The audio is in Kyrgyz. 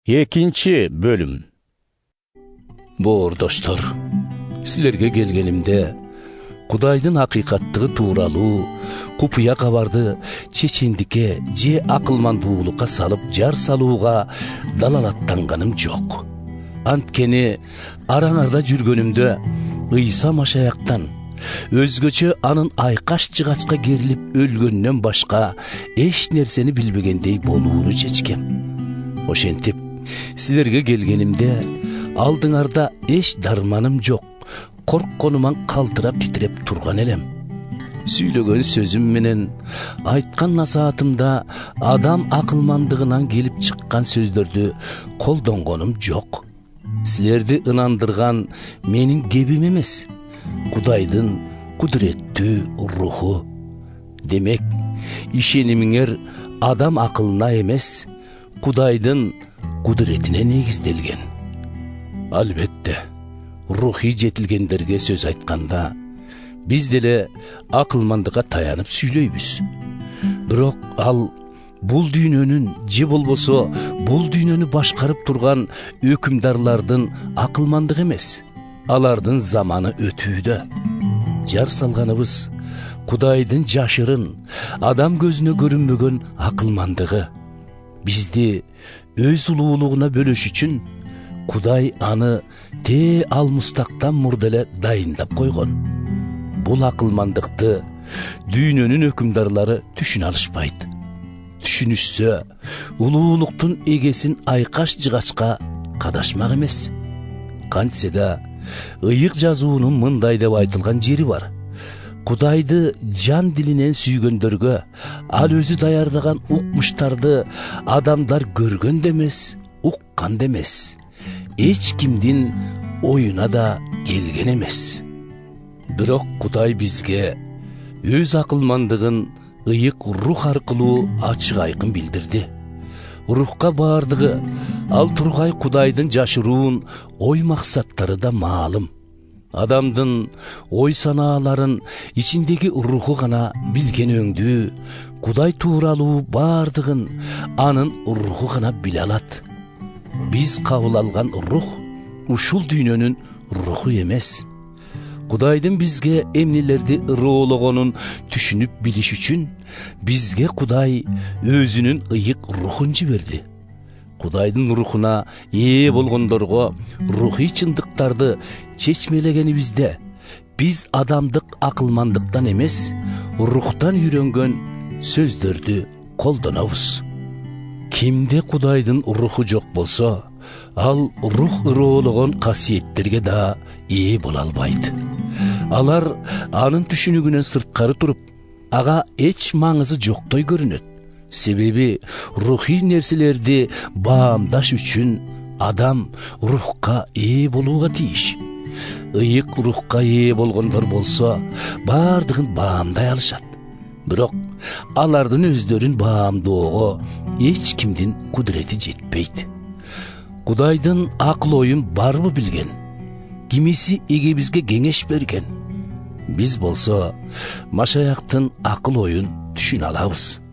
Экинчи бөлүм. Боор достор, силерге келгенимде Кудайдын акыйкаттыгы тууралуу купуя кабарды чечендикке же акылмандуулукка салып жар салууга далалаттанганым жок. Анткени араңарда жүргөнүмдө Ыйса Машаяктан өзгөчө анын айкаш жыгачка керилип өлгөндөн башка эч нерсени билбегендей болууну чечкем. Ошентип силерге келгенимде алдыңарда эч дарманым жок. Коркконуман калтырап титиреп турган элем. Сүйлөгөн сөзүм менен айткан насаатымда адам акылмандыгынан келип чыккан сөздөрдү колдонгонум жок. Силерди ынандырган менин кебим эмес, Кудайдын кудуреттүү руху. Демек, ишенимиңер адам акылына эмес, Кудайдын кудуретине негизделген. Албетте, рухи жетилгендерге сөз айтканда биз деле акылмандыкка таянып сүйлөйбүз. Бирок ал бул дүйнөнүн же болбосо бул дүйнөнү башкарып турган өкүмдарлардын акылмандыгы эмес, алардын заманы өтүүдө. Жар салганыбыз Кудайдын жашырын, адам көзүнө көрүнбөгөн акылмандыгы. Бизди өз улуулугуна бөлөш үчүн Кудай аны те алмустактан мурда эле дайындап койгон. Бул акылмандыкты дүйнөнүн өкүмдарлары түшүнө алышпайт. Түшүнүшсө, улуулуктун эгесин айкаш жыгачка кадашмак эмес. Кантсе да ыйык жазуунун мындай деп айтылган жери бар. Кудайды жан дилинен сүйгөндөргө ал өзү даярдаган укмуштарды адамдар көргөн да эмес, уккан да эмес. Эч кимдин оюна да келген эмес. Бирок Кудай бизге өз акылмандыгын ыйык рух аркылуу ачык айкын билдирди. Рухка баардыгы ал тургай Кудайдын жашыруун ой максаттары да маалым. Адамдын ой санааларын ичиндеги руху гана билген өңдүү, Кудай тууралуу баардыгын анын руху гана биле алат. Биз кабыл алган рух ушул дүйнөнүн руху эмес. Кудайдын бизге эмнелерди ырыологонун түшүнүп билиш үчүн бизге Кудай өзүнүн ыйык рухун жиберди. Кудайдын рухуна ээ болгондорго рухий чындыктарды чечмелегенибизде биз адамдык акылмандыктан эмес, рухтан үйрөнгөн сөздөрдү колдонобуз. Кимде Кудайдын руху жок болсо, ал рух ырыологон касиеттерге да ээ боло албайт. Алар анын түшүнүгүнөн сырткары туруп, ага эч маңызы жоктой көрүнөт. Себеби рухий нерселерди баамдаш үчүн адам рухка ээ болууга тийиш. Ыйык рухка ээ болгондор болсо, баардыгын баамдай алышат. Бирок алардын өздөрүн баамдоого эч кимдин кудурети жетпейт. Кудайдын акыл оюн барбы билген? Кимиси эгебизге кеңеш берген? Биз болсо Машаяктын акыл оюн түшүнө алабыз.